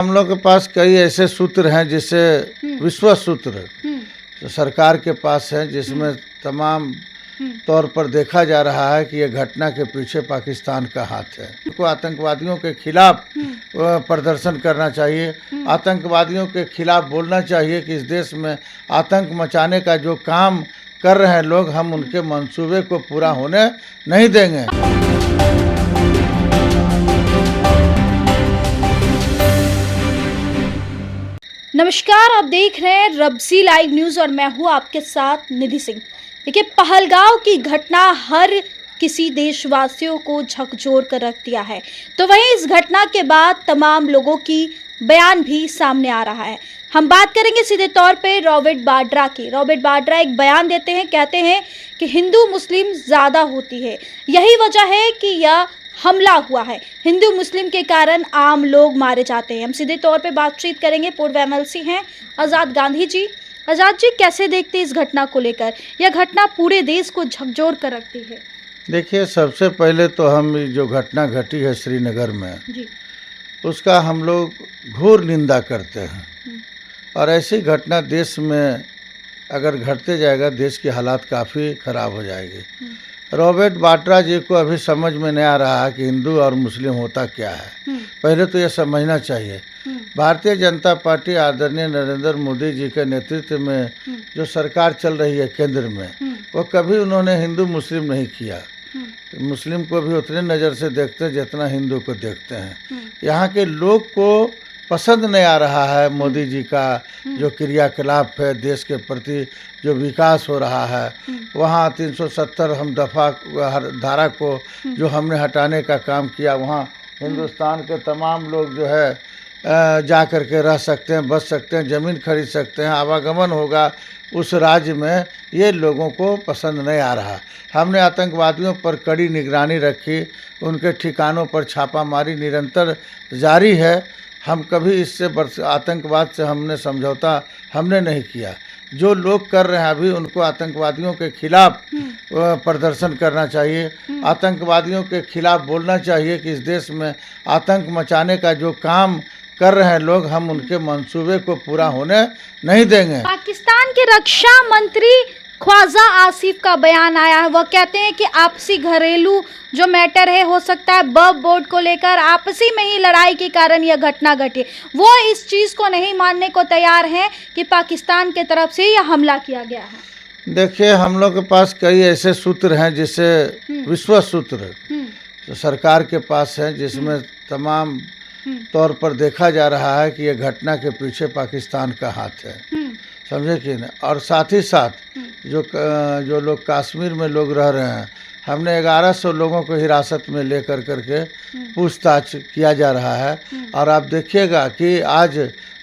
हम लोग के पास कई ऐसे सूत्र हैं जिससे विश्वास सूत्र जो सरकार के पास है, जिसमें तमाम तौर पर देखा जा रहा है कि ये घटना के पीछे पाकिस्तान का हाथ है। उनको आतंकवादियों के खिलाफ प्रदर्शन करना चाहिए, आतंकवादियों के खिलाफ बोलना चाहिए कि इस देश में आतंक मचाने का जो काम कर रहे हैं लोग, हम उनके मंसूबे को पूरा होने नहीं देंगे। नमस्कार, आप देख रहे हैं रब्जी लाइव न्यूज और मैं हूं आपके साथ निधि सिंह। देखिए, पहलगांव की घटना हर किसी देशवासियों को झकझोर कर रख दिया है, तो वहीं इस घटना के बाद तमाम लोगों की बयान भी सामने आ रहा है। हम बात करेंगे सीधे तौर पे रॉबर्ट वाड्रा की। रॉबर्ट वाड्रा एक बयान देते हैं, कहते हैं कि हिंदू मुस्लिम ज़्यादा होती है, यही वजह है कि यह हमला हुआ है, हिंदू मुस्लिम के कारण आम लोग मारे जाते हैं। हम सीधे तौर पे बातचीत करेंगे, पूर्व एमएलसी हैं आज़ाद गांधी जी। आज़ाद जी, कैसे देखते हैं इस घटना को लेकर? यह घटना पूरे देश को झकझोर कर रखती है। देखिए, सबसे पहले तो हम जो घटना घटी है श्रीनगर में जी, उसका हम लोग घोर निंदा करते हैं, और ऐसी घटना देश में अगर घटते जाएगा देश की हालात काफ़ी ख़राब हो जाएगी। रॉबर्ट वाड्रा जी को अभी समझ में नहीं आ रहा है कि हिंदू और मुस्लिम होता क्या है। पहले तो यह समझना चाहिए, भारतीय जनता पार्टी आदरणीय नरेंद्र मोदी जी के नेतृत्व में जो सरकार चल रही है केंद्र में, वो कभी उन्होंने हिंदू मुस्लिम नहीं किया। मुस्लिम को भी उतने नज़र से देखते हैं जितना हिंदू को देखते हैं। यहाँ के लोग को पसंद नहीं आ रहा है मोदी जी का जो क्रियाकलाप है, देश के प्रति जो विकास हो रहा है। वहाँ 370 हम दफ़ा धारा को जो हमने हटाने का काम किया, वहाँ हिंदुस्तान के तमाम लोग जो है जा कर के रह सकते हैं, बच सकते हैं, ज़मीन खरीद सकते हैं, आवागमन होगा उस राज्य में। ये लोगों को पसंद नहीं आ रहा। हमने आतंकवादियों पर कड़ी निगरानी रखी, उनके ठिकानों पर छापामारी निरंतर जारी है। हम कभी इससे आतंकवाद से हमने समझौता हमने नहीं किया। जो लोग कर रहे हैं अभी, उनको आतंकवादियों के खिलाफ प्रदर्शन करना चाहिए, आतंकवादियों के खिलाफ बोलना चाहिए कि इस देश में आतंक मचाने का जो काम कर रहे हैं लोग, हम उनके मंसूबे को पूरा होने नहीं देंगे। पाकिस्तान के रक्षा मंत्री ख्वाजा आसिफ का बयान आया है। वह कहते हैं कि आपसी घरेलू जो मैटर है, हो सकता है बर्फ बोर्ड को लेकर आपसी में ही लड़ाई के कारण यह घटना घटी। वो इस चीज़ को नहीं मानने को तैयार हैं कि पाकिस्तान के तरफ से यह हमला किया गया है। देखिए, हम लोग के पास कई ऐसे सूत्र हैं जिससे विश्वास सूत्र जो सरकार के पास है, जिसमें तमाम तौर पर देखा जा रहा है कि यह घटना के पीछे पाकिस्तान का हाथ है, समझे कि नहीं। और साथ ही साथ जो लोग कश्मीर में लोग रह रहे हैं, हमने 1100 लोगों को हिरासत में ले करके पूछताछ किया जा रहा है। और आप देखिएगा कि आज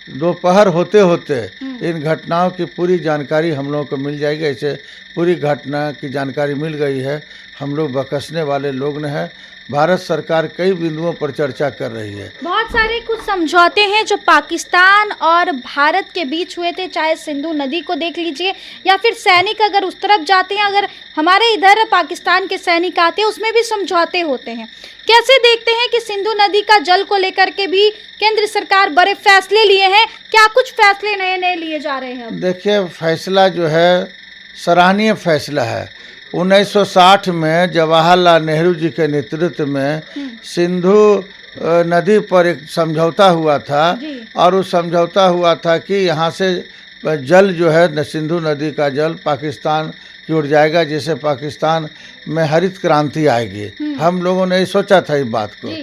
दोपहर होते होते इन घटनाओं की पूरी जानकारी हम लोगों को मिल जाएगी। ऐसे पूरी घटना की जानकारी मिल गई है, हम लोग बकसने वाले लोग न हैं। भारत सरकार कई बिंदुओं पर चर्चा कर रही है। बहुत सारे कुछ समझौते हैं जो पाकिस्तान और भारत के बीच हुए थे, चाहे सिंधु नदी को देख लीजिए, या फिर सैनिक अगर उस तरफ जाते हैं, अगर हमारे इधर पाकिस्तान के सैनिक आते हैं, उसमें भी समझौते होते हैं। कैसे देखते हैं कि सिंधु नदी का जल को लेकर के भी केंद्र सरकार बड़े फैसले लिए हैं? क्या कुछ फैसले नए नए लिए जा रहे हैं? देखिए, फैसला जो है सराहनीय फैसला है। 1960 में जवाहरलाल नेहरू जी के नेतृत्व में सिंधु नदी पर एक समझौता हुआ था, और उस समझौता हुआ था कि यहाँ से जल जो है सिंधु नदी का जल पाकिस्तान की ओर जाएगा, जिससे पाकिस्तान में हरित क्रांति आएगी। हम लोगों ने सोचा था इस बात को,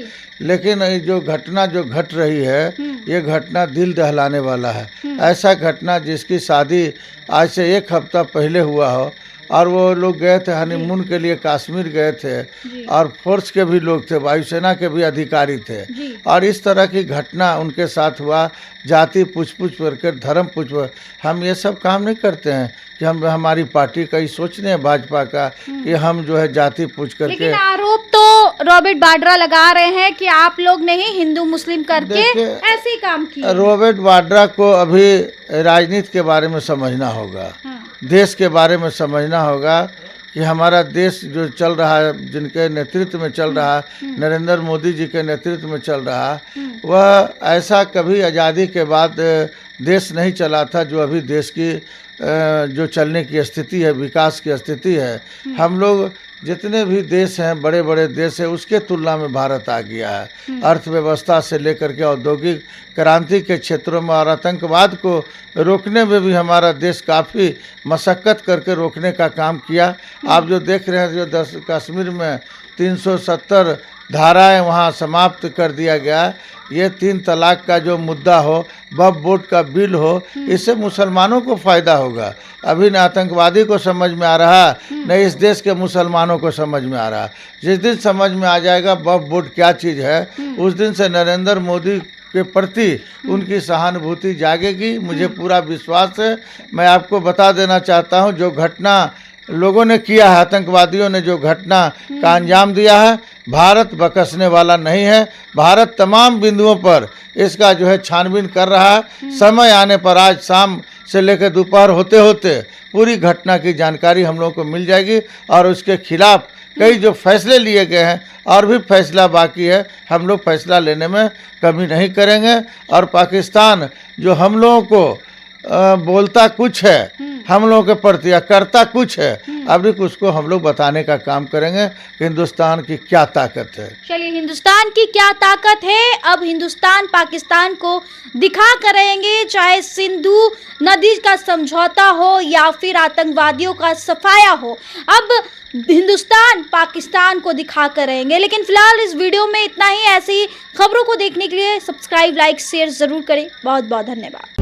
लेकिन जो घटना जो घट रही है, ये घटना दिल दहलाने वाला है। ऐसा घटना जिसकी शादी आज से 1 हफ्ता पहले हुआ हो, और वो लोग गए थे हनीमून के लिए, कश्मीर गए थे, और फोर्स के भी लोग थे, वायुसेना के भी अधिकारी थे, और इस तरह की घटना उनके साथ हुआ। जाति पूछ कर, धर्म पूछ, हम ये सब काम नहीं करते हैं कि हम हमारी पार्टी का ही सोचने हैं, भाजपा का, कि हम जो है जाति पूछ करके। लेकिन आरोप तो रॉबर्ट वाड्रा लगा रहे हैं कि आप लोग ने ही हिंदू मुस्लिम करके ऐसे काम किए। रॉबर्ट वाड्रा को अभी राजनीति के बारे में समझना होगा, देश के बारे में समझना होगा कि हमारा देश जो चल रहा है, जिनके नेतृत्व में चल रहा है, नरेंद्र मोदी जी के नेतृत्व में चल रहा है, वह ऐसा कभी आज़ादी के बाद देश नहीं चला था जो अभी देश की जो चलने की स्थिति है, विकास की स्थिति है। हम लोग जितने भी देश हैं, बड़े बड़े देश हैं, उसके तुलना में भारत आ गया है। अर्थव्यवस्था से लेकर के औद्योगिक क्रांति के क्षेत्रों में और आतंकवाद को रोकने में भी हमारा देश काफ़ी मशक्क़त करके रोकने का काम किया। आप जो देख रहे हैं, जो कश्मीर में 370 धाराएं वहाँ समाप्त कर दिया गया। ये 3 तलाक का जो मुद्दा हो, वक्फ बोर्ड का बिल हो, इससे मुसलमानों को फ़ायदा होगा। अभी न आतंकवादी को समझ में आ रहा, न इस देश के मुसलमानों को समझ में आ रहा। जिस दिन समझ में आ जाएगा वक्फ बोर्ड क्या चीज़ है, उस दिन से नरेंद्र मोदी के प्रति उनकी सहानुभूति जागेगी। मुझे पूरा विश्वास है। मैं आपको बता देना चाहता हूँ, जो घटना लोगों ने किया है, आतंकवादियों ने जो घटना का अंजाम दिया है, भारत बकसने वाला नहीं है। भारत तमाम बिंदुओं पर इसका जो है छानबीन कर रहा है। समय आने पर आज शाम से लेकर दोपहर होते होते पूरी घटना की जानकारी हम लोगों को मिल जाएगी और उसके खिलाफ कई जो फैसले लिए गए हैं और भी फैसला बाकी है, हम लोग फैसला लेने में कमी नहीं करेंगे। और पाकिस्तान जो हम लोगों को बोलता कुछ है, हम लोगों के प्रति या करता कुछ है, अभी उसको हम लोग बताने का काम करेंगे कि हिंदुस्तान की क्या ताकत है। चलिए, हिंदुस्तान की क्या ताकत है, अब हिंदुस्तान पाकिस्तान को दिखा कर रहेंगे। चाहे सिंधु नदी का समझौता हो या फिर आतंकवादियों का सफाया हो, अब हिंदुस्तान पाकिस्तान को दिखा कर रहेंगे। लेकिन फिलहाल इस वीडियो में इतना ही। ऐसी खबरों को देखने के लिए सब्सक्राइब, लाइक, शेयर जरूर करें। बहुत बहुत धन्यवाद।